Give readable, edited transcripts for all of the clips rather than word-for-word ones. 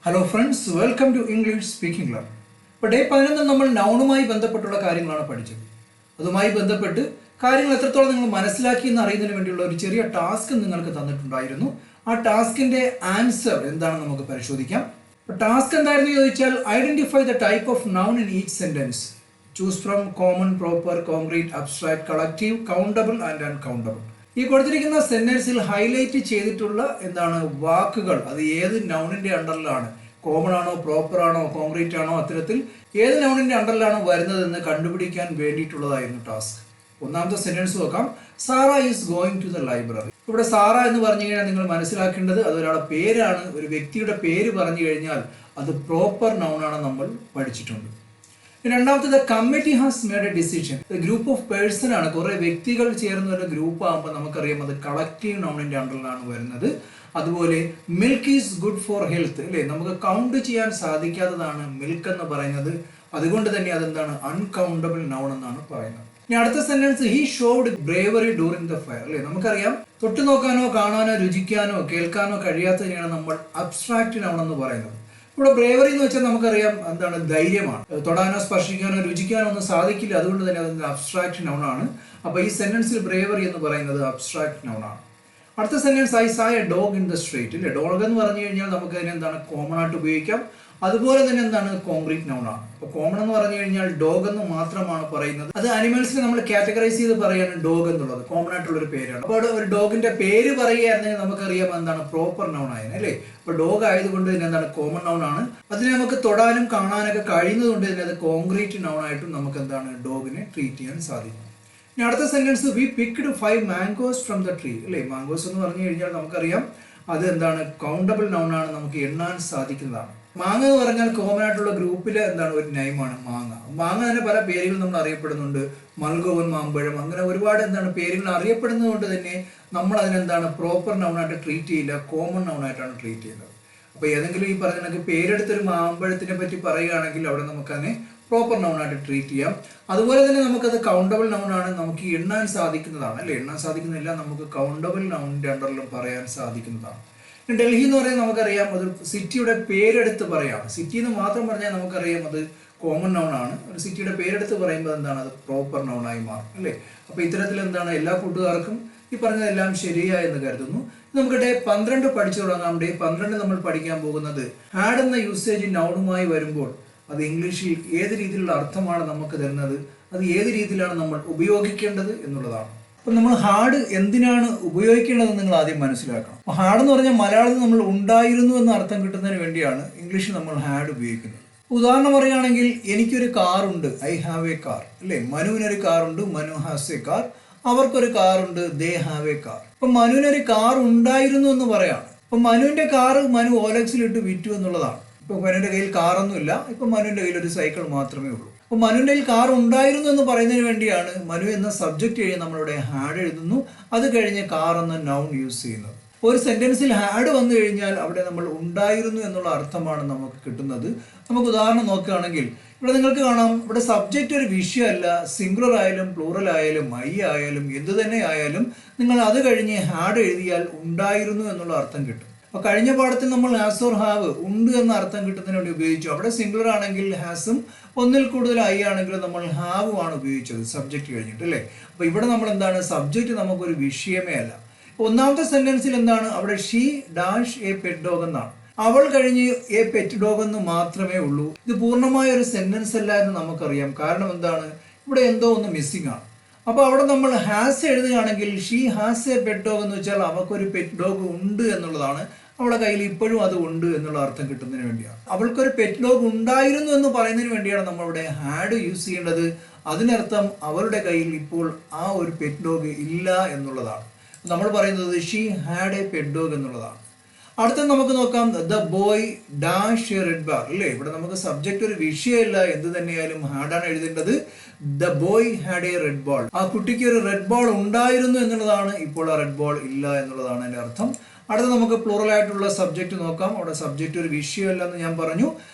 Hello friends, welcome to English speaking club. ഇപ്പോൾ day 11 നമ്മൾ നൗണുമായി ബന്ധപ്പെട്ടുള്ള കാര്യങ്ങളാണ് പഠിച്ചത്. അതുമായി ബന്ധപ്പെട്ട് കാര്യങ്ങൾ എത്രത്തോളം നിങ്ങൾ മനസ്സിലാക്കി എന്ന് അറിയുന്നതിന് വേണ്ടിയുള്ള ഒരു ചെറിയ ടാസ്ക് നിങ്ങൾക്ക് തന്നിട്ടുണ്ടായിരുന്നു. ആ ടാസ്കിന്റെ ആൻസർ എന്താണെന്ന് നമുക്ക് പരിശോധിക്കാം. ഇപ്പോൾ ടാസ്ക് എന്തായിരുന്നു ചോദിച്ചാൽ, identify the type of noun in each sentence. Choose from common, proper, concrete, abstract, collective, countable and uncountable. ഈ കൊടുത്തിരിക്കുന്ന സെന്റൻസിൽ ഹൈലൈറ്റ് ചെയ്തിട്ടുള്ള വാക്കുകൾ അത് ഏത് നൗണിന്റെ അണ്ടറിലാണ്, കോമൺ ആണോ, പ്രോപ്പർ ആണോ, കോൺക്രീറ്റ് ആണോ, അത്തരത്തിൽ ഏത് നൗണിന്റെ അണ്ടറിലാണ് വരുന്നതെന്ന് കണ്ടുപിടിക്കാൻ വേണ്ടിയിട്ടുള്ളതായിരുന്നു ടാസ്ക്. ഒന്നാമത്തെ സെന്റൻസ് നോക്കാം. Sara is going to the library. ഇവിടെ സാറ എന്ന് പറഞ്ഞു കഴിഞ്ഞാൽ നിങ്ങൾ മനസ്സിലാക്കേണ്ടത് അത് ഒരാളുടെ പേരാണ്. ഒരു വ്യക്തിയുടെ പേര് പറഞ്ഞു കഴിഞ്ഞാൽ അത് പ്രോപ്പർ നൗണാണ് നമ്മൾ പഠിച്ചിട്ടുണ്ട്. രണ്ടാമത്തത് committee has made A decision. Group of person ആണ്, കുറെ വ്യക്തികൾ ചേർന്ന ഒരു ഗ്രൂപ്പ് ആകുമ്പോൾ നമുക്കറിയാം അത് കളക്റ്റീവ് നൗണിന്റെ അണ്ടറിലാണ് വരുന്നത്. അതുപോലെ milk is good for health, അല്ലേ? നമുക്ക് കൗണ്ട് ചെയ്യാൻ സാധിക്കാത്തതാണ് മിൽക്ക് എന്ന് പറയുന്നത്. അതുകൊണ്ട് തന്നെ അതെന്താണ്, അൺകൗണ്ടബിൾ നൗൺ എന്നാണ് പറയുന്നത്. ഇനി അടുത്ത sentence, he showed bravery during the fire, അല്ലേ? നമുക്കറിയാം തൊട്ടു നോക്കാനോ കാണാനോ രുചിക്കാനോ കേൾക്കാനോ കഴിയാത്തതിനെയാണ് നമ്മൾ അബ്സ്ട്രാക്റ്റ് നൗൺ എന്ന് പറയുന്നത്. ഇവിടെ ബ്രേവറി എന്ന് വെച്ചാൽ നമുക്കറിയാം എന്താണ്, ധൈര്യമാണ്. തൊടാനോ സ്പർശിക്കാനോ രുചിക്കാനോ ഒന്നും സാധിക്കില്ല, അതുകൊണ്ട് തന്നെ അതിന് അബ്സ്ട്രാക്റ്റ് നൗൺ ആണ്. അപ്പൊ ഈ സെന്റൻസിൽ ബ്രേവറി എന്ന് പറയുന്നത് അബ്സ്ട്രാക്റ്റ് നൗൺ ആണ്. അടുത്ത സെന്റൻസ്, ഐ സാ A dog in the street, അല്ലേ? ഡോഗ് എന്ന് പറഞ്ഞു കഴിഞ്ഞാൽ നമുക്ക് അതിനെ എന്താണ്, കോമൺ ആയിട്ട് ഉപയോഗിക്കാം. അതുപോലെ തന്നെ എന്താണ്, കോൺക്രീറ്റ് നൗൺ ആണ്. അപ്പൊ കോമൺ എന്ന് പറഞ്ഞു കഴിഞ്ഞാൽ ഡോഗ് എന്ന് മാത്രമാണ് പറയുന്നത്. അത് അനിമൽസിനെ നമ്മൾ കാറ്റഗറൈസ് ചെയ്ത് പറയാണ് ഡോഗ് എന്നുള്ളത്, കോമൺ ആയിട്ടുള്ള ഒരു പേരാണ്. അപ്പോൾ ഒരു ഡോഗിന്റെ പേര് പറയുകയാണെങ്കിൽ നമുക്കറിയാം എന്താണ്, പ്രോപ്പർ നൗൺ ആയിരുന്നു, അല്ലേ? അപ്പൊ ഡോഗ് ആയതുകൊണ്ട് തന്നെ എന്താണ്, കോമൺ നൗൺ ആണ്. അതിനെ നമുക്ക് തൊടാനും കാണാനൊക്കെ കഴിയുന്നത് കൊണ്ട് തന്നെ അത് കോൺക്രീറ്റ് നൗൺ ആയിട്ടും നമുക്ക് എന്താണ്, ഡോഗിനെ ട്രീറ്റ് ചെയ്യാൻ സാധിക്കും. ഇനി അടുത്ത sentence, we picked 5 mangoes from the tree, അല്ലേ? മാംഗോസ് എന്ന് പറഞ്ഞു കഴിഞ്ഞാൽ നമുക്കറിയാം അത് എന്താണ്, കൗണ്ടബിൾ നൗൺ ആണ്, നമുക്ക് എണ്ണാൻ സാധിക്കുന്നതാണ്. മാങ്ങ എന്ന് പറഞ്ഞാൽ കോമൺ ആയിട്ടുള്ള ഗ്രൂപ്പിലെ എന്താണ്, ഒരു നെയിമാണ് മാങ്ങ. മാങ്ങ തന്നെ പല പേരുകൾ നമ്മൾ അറിയപ്പെടുന്നുണ്ട്, മൽഗോവൻ, മാമ്പഴം, അങ്ങനെ ഒരുപാട് എന്താണ് പേരുകൾ അറിയപ്പെടുന്നത് കൊണ്ട് തന്നെ നമ്മൾ അതിനെന്താണ്, പ്രോപ്പർ നൗൺ ആയിട്ട് ട്രീറ്റ് ചെയ്യില്ല, കോമൺ നൗൺ ആയിട്ടാണ് ട്രീറ്റ് ചെയ്യുന്നത്. അപ്പൊ ഏതെങ്കിലും ഈ പറഞ്ഞ പേരെടുത്തൊരു മാമ്പഴത്തിനെ പറ്റി പറയുകയാണെങ്കിൽ അവിടെ നമുക്കതിനെ പ്രോപ്പർ നൗൺ ആയിട്ട് ട്രീറ്റ് ചെയ്യാം. അതുപോലെ തന്നെ നമുക്കത് കൗണ്ടബിൾ നൗൺ ആണ്, നമുക്ക് എണ്ണാൻ സാധിക്കുന്നതാണ്, അല്ലെ? എണ്ണാൻ സാധിക്കുന്നില്ല, നമുക്ക് കൗണ്ടബിൾ നൗണിന്റെ അണ്ടറിലും പറയാൻ സാധിക്കുന്നതാണ്. ഡൽഹി എന്ന് പറയുന്നത് നമുക്കറിയാം അത് സിറ്റിയുടെ പേരെടുത്ത് പറയാം. സിറ്റി എന്ന് മാത്രം പറഞ്ഞാൽ നമുക്കറിയാം അത് കോമൺ നൗൺ ആണ്. ഒരു സിറ്റിയുടെ പേരെടുത്ത് പറയുമ്പോൾ എന്താണ്, അത് പ്രോപ്പർ നൗൺ ആയി മാറും, അല്ലേ? അപ്പൊ ഇത്തരത്തിൽ എന്താണ്, എല്ലാ കൂട്ടുകാർക്കും ഈ പറഞ്ഞതെല്ലാം ശരിയായെന്ന് കരുതുന്നു. നമുക്ക് ഡേ 12 പഠിച്ചു തുടങ്ങാം. ഡേ 12 നമ്മൾ പഠിക്കാൻ പോകുന്നത് ഹാഡ് എന്ന യൂസേജ് നൗണുമായി വരുമ്പോൾ അത് ഇംഗ്ലീഷിൽ ഏത് രീതിയിലുള്ള അർത്ഥമാണ് നമുക്ക് തരുന്നത്, അത് ഏത് രീതിയിലാണ് നമ്മൾ ഉപയോഗിക്കേണ്ടത് എന്നുള്ളതാണ്. അപ്പൊ നമ്മൾ ഹാഡ് എന്തിനാണ് ഉപയോഗിക്കേണ്ടതെന്ന് നിങ്ങൾ ആദ്യം മനസ്സിലാക്കണം. അപ്പൊ ഹാഡ് എന്ന് പറഞ്ഞാൽ മലയാളത്തിൽ നമ്മൾ ഉണ്ടായിരുന്നു എന്ന അർത്ഥം കിട്ടുന്നതിന് വേണ്ടിയാണ് ഇംഗ്ലീഷിൽ നമ്മൾ ഹാഡ് ഉപയോഗിക്കുന്നത്. ഉദാഹരണം പറയുകയാണെങ്കിൽ, എനിക്കൊരു കാറുണ്ട്, ഐ ഹാവ് എ കാർ, അല്ലേ? മനുവിനൊരു കാറുണ്ട്, മനു ഹാസ് എ കാർ. അവർക്കൊരു കാറുണ്ട്, ദേ ഹാവ് എ കാർ. അപ്പൊ മനുവിനൊരു കാർ ഉണ്ടായിരുന്നു എന്ന് പറയാണ്. അപ്പൊ മനുവിന്റെ കാർ മനു ഓലക്സിലിട്ട് വിറ്റു എന്നുള്ളതാണ്. ഇപ്പൊ മനുവിന്റെ കയ്യിൽ കാറൊന്നുമില്ല, ഇപ്പൊ മനുവിന്റെ കയ്യിൽ ഒരു സൈക്കിൾ മാത്രമേ ഉള്ളൂ. അപ്പൊ മനുവിന്റെ കയ്യിൽ കാർ ഉണ്ടായിരുന്നു എന്ന് പറയുന്നതിന് വേണ്ടിയാണ് മനു എന്ന സബ്ജക്റ്റ് കഴിഞ്ഞ് നമ്മളിവിടെ ഹാഡ് എഴുതുന്നു, അത് കഴിഞ്ഞ് കാർ എന്ന നൗൺ യൂസ് ചെയ്യുന്നത്. ഒരു സെന്റൻസിൽ ഹാഡ് വന്നു കഴിഞ്ഞാൽ അവിടെ നമ്മൾ ഉണ്ടായിരുന്നു എന്നുള്ള അർത്ഥമാണ് നമുക്ക് കിട്ടുന്നത്. നമുക്ക് ഉദാഹരണം നോക്കുകയാണെങ്കിൽ ഇവിടെ നിങ്ങൾക്ക് കാണാം, ഇവിടെ സബ്ജക്റ്റ് ഒരു വിഷയമല്ല. സിംഗുലർ ആയാലും പ്ലൂറൽ ആയാലും ഐ ആയാലും എന്ത് തന്നെ ആയാലും നിങ്ങൾ അത് കഴിഞ്ഞ് ഹാഡ് എഴുതിയാൽ ഉണ്ടായിരുന്നു എന്നുള്ള അർത്ഥം കിട്ടും. അപ്പൊ കഴിഞ്ഞ പാഠത്തിൽ നമ്മൾ ഹാസ് ഓർ ഹാവ്, ഉണ്ട് എന്ന അർത്ഥം കിട്ടുന്നതിന് വേണ്ടി ഉപയോഗിച്ചു. അവിടെ സിംഗുലർ ആണെങ്കിൽ ഹാസും, ഒന്നിൽ കൂടുതൽ ഐ ആണെങ്കിൽ നമ്മൾ ഹാവും ആണ് ഉപയോഗിച്ചത് സബ്ജക്റ്റ് കഴിഞ്ഞിട്ട്, അല്ലേ? അപ്പൊ ഇവിടെ നമ്മൾ എന്താണ്, സബ്ജക്റ്റ് നമുക്കൊരു വിഷയമേ അല്ല. ഒന്നാമത്തെ സെന്റൻസിൽ എന്താണ്, അവിടെ she dash A pet dog എന്നാണ്. അവൾ കഴിഞ്ഞ് എ പെറ്റ് ഡോഗ് എന്ന് മാത്രമേ ഉള്ളൂ. ഇത് പൂർണ്ണമായ ഒരു സെന്റൻസ് അല്ല എന്ന് നമുക്കറിയാം. കാരണം എന്താണ്, ഇവിടെ എന്തോ ഒന്ന് മിസ്സിംഗ് ആണ്. അപ്പൊ അവിടെ നമ്മൾ ഹാസ് എഴുതുകയാണെങ്കിൽ she has A pet dog എന്ന് വെച്ചാൽ അവൾക്കൊരു പെറ്റ് ഡോഗ് ഉണ്ട് എന്നുള്ളതാണ്. അവളുടെ കയ്യിൽ ഇപ്പോഴും അത് ഉണ്ട് എന്നുള്ള അർത്ഥം കിട്ടുന്നതിന് വേണ്ടിയാണ്. അവൾക്കൊരു പെറ്റ് ഡോഗ് ഉണ്ടായിരുന്നു എന്ന് പറയുന്നതിന് വേണ്ടിയാണ് നമ്മളിവിടെ ഹാഡ് യൂസ് ചെയ്യേണ്ടത്. അതിനർത്ഥം അവരുടെ കയ്യിൽ ഇപ്പോൾ ആ ഒരു പെറ്റ് ഡോഗ് ഇല്ല എന്നുള്ളതാണ്. നമ്മൾ പറയുന്നത് she had A pet dog എന്നുള്ളതാണ്. അടുത്ത നമുക്ക് നോക്കാം, the boy dash A red ball, അല്ലേ? ഇവിടെ നമുക്ക് സബ്ജക്റ്റ് ഒരു വിഷയമല്ല, എന്ത് തന്നെയായാലും ഹാഡാണ് എഴുതേണ്ടത്. The boy had A red ball, ആ കുട്ടിക്ക് ഒരു റെഡ് ബോൾ ഉണ്ടായിരുന്നു എന്നുള്ളതാണ്, ഇപ്പോൾ ആ റെഡ് ബോൾ ഇല്ല എന്നുള്ളതാണ് അതിന്റെ അർത്ഥം. അടുത്ത നമുക്ക് പ്ലൂറൽ ആയിട്ടുള്ള സബ്ജക്റ്റ് നോക്കാം. അവിടെ സബ്ജക്റ്റ് ഒരു വിഷയമല്ല എന്ന് ഞാൻ പറഞ്ഞു.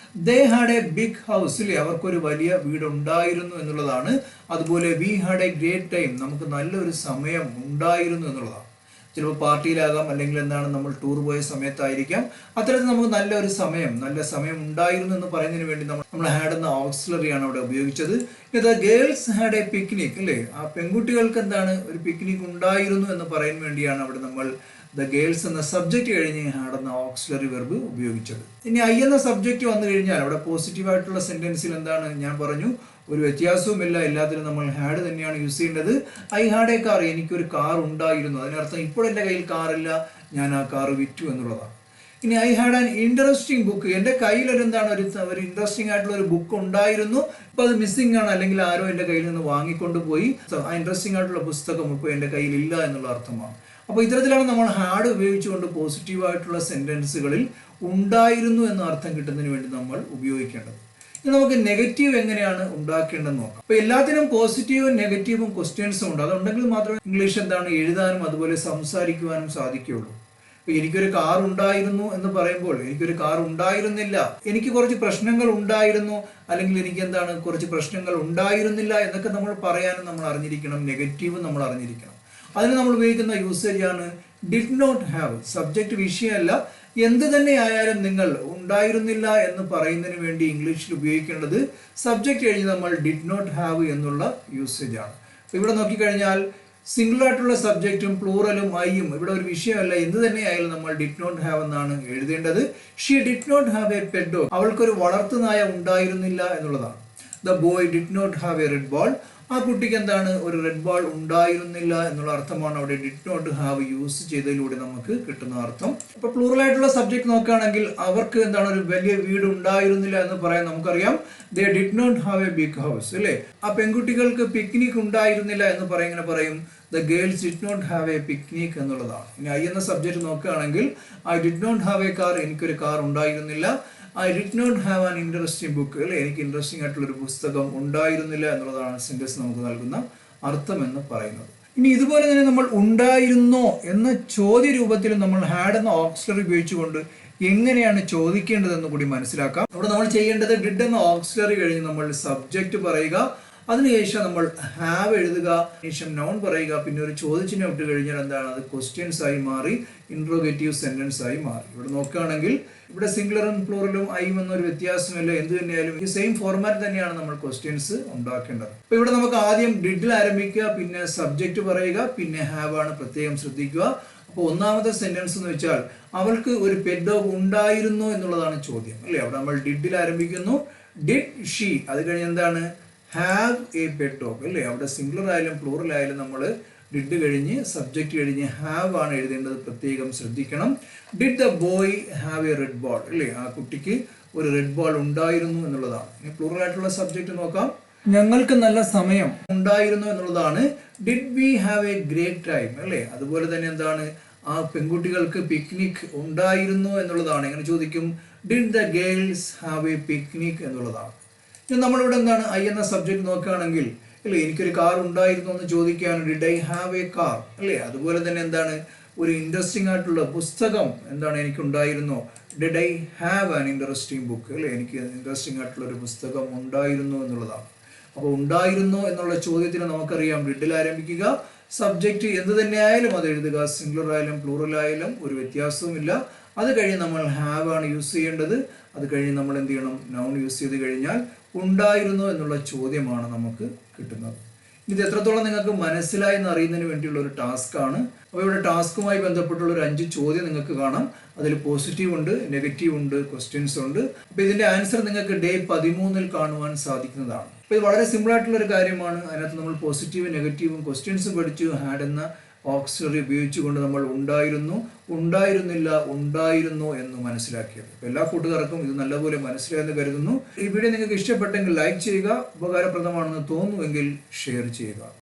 They had a big house, അല്ലേ? അവർക്കൊരു വലിയ വീട് ഉണ്ടായിരുന്നു എന്നുള്ളതാണ്. അതുപോലെ we had a great time, നമുക്ക് നല്ലൊരു സമയം ഉണ്ടായിരുന്നു എന്നുള്ളതാണ്. ചിലപ്പോൾ പാർട്ടിയിലാകാം, അല്ലെങ്കിൽ എന്താണ് നമ്മൾ ടൂർ പോയ സമയത്തായിരിക്കാം. അത്തരത്തിൽ നമുക്ക് നല്ല സമയം ഉണ്ടായിരുന്നു എന്ന് പറയുന്നതിന് വേണ്ടി നമ്മൾ ഹാഡ് എന്ന ഓക്സിലറിയാണ് അവിടെ ഉപയോഗിച്ചത്. ഇത് ഗേൾസ് ഹാഡ് എ പിക്നിക് അല്ലേ, ആ പെൺകുട്ടികൾക്ക് എന്താണ് ഒരു പിക്നിക് ഉണ്ടായിരുന്നു എന്ന് പറയാൻ വേണ്ടിയാണ് അവിടെ നമ്മൾ ദ ഗേൾസ് എന്ന സബ്ജക്റ്റ് കഴിഞ്ഞ് ഹാഡ് എന്ന ഓക്സിലറി വെർബ് ഉപയോഗിച്ചത്. ഇനി ഐ എന്ന സബ്ജക്റ്റ് വന്നു കഴിഞ്ഞാൽ അവിടെ പോസിറ്റീവായിട്ടുള്ള സെന്റൻസിൽ എന്താണ് ഞാൻ പറഞ്ഞു, ഒരു വ്യത്യാസവുമില്ല, എല്ലാത്തിലും നമ്മൾ ഹാഡ് തന്നെയാണ് യൂസ് ചെയ്യേണ്ടത്. ഐ ഹാഡ് എ കാർ, എനിക്കൊരു കാർ ഉണ്ടായിരുന്നു, അതിനർത്ഥം ഇപ്പോൾ എൻ്റെ കയ്യിൽ കാറില്ല, ഞാൻ ആ കാർ വിറ്റു എന്നുള്ളതാണ്. ഇനി I had an interesting book, എൻ്റെ കയ്യിൽ ഒരു ഇൻട്രസ്റ്റിംഗ് ആയിട്ടുള്ള ഒരു ബുക്ക് ഉണ്ടായിരുന്നു, ഇപ്പോൾ അത് മിസ്സിംഗ് ആണ്, അല്ലെങ്കിൽ ആരോ എൻ്റെ കയ്യിൽ നിന്ന് വാങ്ങിക്കൊണ്ട് പോയി, ആ ഇൻട്രസ്റ്റിംഗ് ആയിട്ടുള്ള പുസ്തകം ഇപ്പോൾ എൻ്റെ കയ്യിൽ ഇല്ല എന്നുള്ള അർത്ഥമാണ്. അപ്പോൾ ഇത്തരത്തിലാണ് നമ്മൾ ഹാഡ് ഉപയോഗിച്ചുകൊണ്ട് പോസിറ്റീവായിട്ടുള്ള സെന്റൻസുകളിൽ ഉണ്ടായിരുന്നു എന്ന അർത്ഥം കിട്ടുന്നതിന് വേണ്ടി നമ്മൾ ഉപയോഗിക്കേണ്ടത്. ഇനി നമുക്ക് നെഗറ്റീവ് എങ്ങനെയാണ് ഉണ്ടാക്കേണ്ടതെന്ന് നോക്കാം. അപ്പോൾ എല്ലാത്തിനും പോസിറ്റീവും നെഗറ്റീവും ക്വസ്റ്റ്യൻസും ഉണ്ട്. അതുണ്ടെങ്കിൽ മാത്രമേ ഇംഗ്ലീഷ് എന്താണ് എഴുതാനും അതുപോലെ സംസാരിക്കുവാനും സാധിക്കുകയുള്ളൂ. അപ്പോൾ എനിക്കൊരു കാർ ഉണ്ടായിരുന്നു എന്ന് പറയുമ്പോൾ എനിക്കൊരു കാർ ഉണ്ടായിരുന്നില്ല, എനിക്ക് കുറച്ച് പ്രശ്നങ്ങൾ ഉണ്ടായിരുന്നു, അല്ലെങ്കിൽ എനിക്ക് എന്താണ് കുറച്ച് പ്രശ്നങ്ങൾ ഉണ്ടായിരുന്നില്ല എന്നൊക്കെ നമ്മൾ പറയാനും നമ്മൾ അറിഞ്ഞിരിക്കണം. നെഗറ്റീവ് നമ്മൾ അറിഞ്ഞിരിക്കണം. അതിന് നമ്മൾ ഉപയോഗിക്കുന്ന യൂസേജ് ആണ് ഡിഡ് നോട്ട് ഹാവ്. സബ്ജക്റ്റ് വിഷയമല്ല, എന്ത് തന്നെ ആയാലും നിങ്ങൾ ഉണ്ടായിരുന്നില്ല എന്ന് പറയുന്നതിന് വേണ്ടി ഇംഗ്ലീഷിൽ ഉപയോഗിക്കേണ്ടത് സബ്ജക്റ്റ് കഴിഞ്ഞ് നമ്മൾ ഡിഡ് നോട്ട് ഹാവ് എന്നുള്ള യൂസേജ് ആണ്. അപ്പോൾ ഇവിടെ നോക്കിക്കഴിഞ്ഞാൽ സിംഗിൾ ആയിട്ടുള്ള സബ്ജക്റ്റും പ്ലൂറലും ഐയും ഇവിടെ ഒരു വിഷയമല്ല, എന്ത് തന്നെ ആയാലും നമ്മൾ ഡിഡ് നോട്ട് ഹാവ് എന്നാണ് എഴുതേണ്ടത്. She did not have a pet dog, അവൾക്കൊരു വളർത്തുനായ ഉണ്ടായിരുന്നില്ല എന്നുള്ളതാണ്. The boy did not have a red ball, ആ കുട്ടിക്ക് എന്താണ് ഒരു റെഡ് ബോൾ ഉണ്ടായിരുന്നില്ല എന്നുള്ള അർത്ഥമാണ് അവിടെ ഡിഡ് നോട്ട് ഹാവ് യൂസ് ചെയ്തതിലൂടെ നമുക്ക് കിട്ടുന്ന അർത്ഥം. ഇപ്പൊ പ്ലൂറൽ ആയിട്ടുള്ള സബ്ജക്ട് നോക്കുകയാണെങ്കിൽ അവർക്ക് എന്താണ് ഒരു വലിയ വീട് ഉണ്ടായിരുന്നില്ല എന്ന് പറയാൻ നമുക്കറിയാം, they did not have a big house അല്ലേ. ആ പെൺകുട്ടികൾക്ക് പിക്നിക് ഉണ്ടായിരുന്നില്ല എന്ന് എങ്ങനെ പറയും, the girls did not have a picnic എന്നുള്ളതാണ്. ഇനി ഐ എന്ന സബ്ജക്ട് നോക്കുകയാണെങ്കിൽ I did not have a car, എനിക്കൊരു കാർ ഉണ്ടായിരുന്നില്ല. I did not have an interesting book അല്ലേ, എനിക്ക് ഇൻട്രസ്റ്റിംഗ് ആയിട്ടുള്ളൊരു പുസ്തകം ഉണ്ടായിരുന്നില്ല എന്നുള്ളതാണ് സെന്റൻസ് നമുക്ക് നൽകുന്ന അർത്ഥം എന്ന് പറയുന്നത്. ഇനി ഇതുപോലെ തന്നെ നമ്മൾ ഉണ്ടായിരുന്നോ എന്ന ചോദ്യ രൂപത്തിൽ നമ്മൾ ഹാഡ് എന്ന ഓക്സിലറി ഉപയോഗിച്ചുകൊണ്ട് എങ്ങനെയാണ് ചോദിക്കേണ്ടതെന്ന് കൂടി മനസ്സിലാക്കാം. അവിടെ നമ്മൾ ചെയ്യേണ്ടത് ഡിഡ് എന്ന ഓക്സിലറി കഴിഞ്ഞ് നമ്മൾ സബ്ജക്റ്റ് പറയുക, അതിനുശേഷം നമ്മൾ ഹാവ് എഴുതുക, ശേഷം നൗൺ പറയുക, പിന്നെ ഒരു ചോദ്യചിഹ്നം ഇട്ട് കഴിഞ്ഞാൽ എന്താണ് അത് ക്വസ്റ്റ്യൻസ് ആയി മാറി, ഇൻട്രോഗേറ്റീവ് സെന്റൻസ് ആയി മാറി. ഇവിടെ നോക്കുകയാണെങ്കിൽ ഇവിടെ സിംഗുലറും പ്ലൂറലും ഐയും എന്നൊരു വ്യത്യാസമില്ല, എന്ത് തന്നെയായാലും ഈ സെയിം ഫോർമാറ്റ് തന്നെയാണ് നമ്മൾ ക്വസ്റ്റ്യൻസ് ഉണ്ടാക്കേണ്ടത്. അപ്പോൾ ഇവിടെ നമുക്ക് ആദ്യം ഡിഡിൽ ആരംഭിക്കുക, പിന്നെ സബ്ജക്റ്റ് പറയുക, പിന്നെ ഹാവ് ആണ് പ്രത്യേകം ശ്രദ്ധിക്കുക. അപ്പോൾ ഒന്നാമത്തെ സെന്റൻസ് എന്ന് വെച്ചാൽ അവൾക്ക് ഒരു പെറ്റ് ഡോഗ് ഉണ്ടായിരുന്നു എന്നുള്ളതാണ് ചോദ്യം അല്ലേ. അവിടെ നമ്മൾ ഡിഡിൽ ആരംഭിക്കുന്നു, ഡിഡ് ഷീ, അത് കഴിഞ്ഞ് എന്താണ് ഹാവ് എ പെറ്റ് ഡോഗ് അല്ലേ. അവിടെ സിംഗുലർ ആയാലും പ്ലൂറൽ ആയാലും നമ്മൾ ഡിഡ് കഴിഞ്ഞ് സബ്ജക്റ്റ് കഴിഞ്ഞ് ഹാവ് ആണ് എഴുതേണ്ടത്, പ്രത്യേകം ശ്രദ്ധിക്കണം. Did the boy have a red ball അല്ലേ, ആ കുട്ടിക്ക് ഒരു റെഡ് ബോൾ ഉണ്ടായിരുന്നു എന്നുള്ളതാണ്. ഇനി പ്ലൂറൽ ആയിട്ടുള്ള സബ്ജക്റ്റ് നോക്കാം, ഞങ്ങൾക്ക് നല്ല സമയം ഉണ്ടായിരുന്നു എന്നുള്ളതാണ്. Did we have A great time അല്ലേ. അതുപോലെ തന്നെ എന്താണ് ആ പെൺകുട്ടികൾക്ക് പിക്നിക് ഉണ്ടായിരുന്നു എന്നുള്ളതാണ്. എങ്ങനെ ചോദിക്കും, did the girls have a picnic എന്നുള്ളതാണ്. ഇനി നമ്മളിവിടെ എന്താണ് ഐ എന്ന സബ്ജക്റ്റ് നോക്കുകയാണെങ്കിൽ അല്ലേ, എനിക്കൊരു കാർ ഉണ്ടായിരുന്നു എന്ന് ചോദിക്കുകയാണ്, did I have a car അല്ലേ. അതുപോലെ തന്നെ എന്താണ് ഒരു ഇൻട്രസ്റ്റിംഗ് ആയിട്ടുള്ള പുസ്തകം എന്താണ് എനിക്കുണ്ടായിരുന്നോ, did I have an interesting book അല്ലേ, എനിക്ക് ഇൻട്രസ്റ്റിംഗ് ആയിട്ടുള്ള ഒരു പുസ്തകം ഉണ്ടായിരുന്നു എന്നുള്ളതാണ്. അപ്പോൾ ഉണ്ടായിരുന്നു എന്നുള്ള ചോദ്യത്തിന് നമുക്കറിയാം ഡിഡിൽ ആരംഭിക്കുക, സബ്ജക്റ്റ് എന്ത് തന്നെ ആയാലും അത് എഴുതുക, സിംഗുലർ ആയാലും പ്ലൂറൽ ആയാലും ഒരു വ്യത്യാസവുമില്ല. അത് കഴിഞ്ഞ് നമ്മൾ ഹാവ് ആണ് യൂസ് ചെയ്യേണ്ടത്. അത് കഴിഞ്ഞ് നമ്മൾ എന്ത് ചെയ്യണം, നൗൺ യൂസ് ചെയ്ത് കഴിഞ്ഞാൽ ഉണ്ടായിരുന്നു എന്നുള്ള ചോദ്യമാണ് നമുക്ക് കിട്ടുന്നത്. ഇത് എത്രത്തോളം നിങ്ങൾക്ക് മനസ്സിലായി എന്ന് അറിയുന്നതിന് വേണ്ടിയുള്ള ഒരു ടാസ്ക് ആണ്. അപ്പോൾ ഇവിടെ ടാസ്കുമായി ബന്ധപ്പെട്ടുള്ള ഒരു 5 ചോദ്യം നിങ്ങൾക്ക് കാണാം. അതിൽ പോസിറ്റീവ് ഉണ്ട്, നെഗറ്റീവ് ഉണ്ട്, ക്വസ്റ്റ്യൻസ് ഉണ്ട്. അപ്പോൾ ഇതിന്റെ ആൻസർ നിങ്ങൾക്ക് ഡേ 13 കാണുവാൻ സാധിക്കുന്നതാണ്. അപ്പോൾ ഇത് വളരെ സിമ്പിൾ ആയിട്ടുള്ള ഒരു കാര്യമാണ്. അതിനകത്ത് നമ്മൾ പോസിറ്റീവും നെഗറ്റീവും ക്വസ്റ്റ്യൻസും പഠിച്ചു. ഹാഡ് എന്ന ഓക്സിലറി ഉപയോഗിച്ചുകൊണ്ട് നമ്മൾ ഉണ്ടായിരുന്നു, ഉണ്ടായിരുന്നില്ല, ഉണ്ടായിരുന്നു എന്ന് മനസ്സിലാക്കിയത്. അപ്പോൾ എല്ലാ കൂട്ടുകാർക്കും ഇത് നല്ലപോലെ മനസ്സിലായെന്ന് കരുതുന്നു. ഈ വീഡിയോ നിങ്ങൾക്ക് ഇഷ്ടപ്പെട്ടെങ്കിൽ ലൈക്ക് ചെയ്യുക, ഉപകാരപ്രദമാണെന്ന് തോന്നുമെങ്കിൽ ഷെയർ ചെയ്യുക.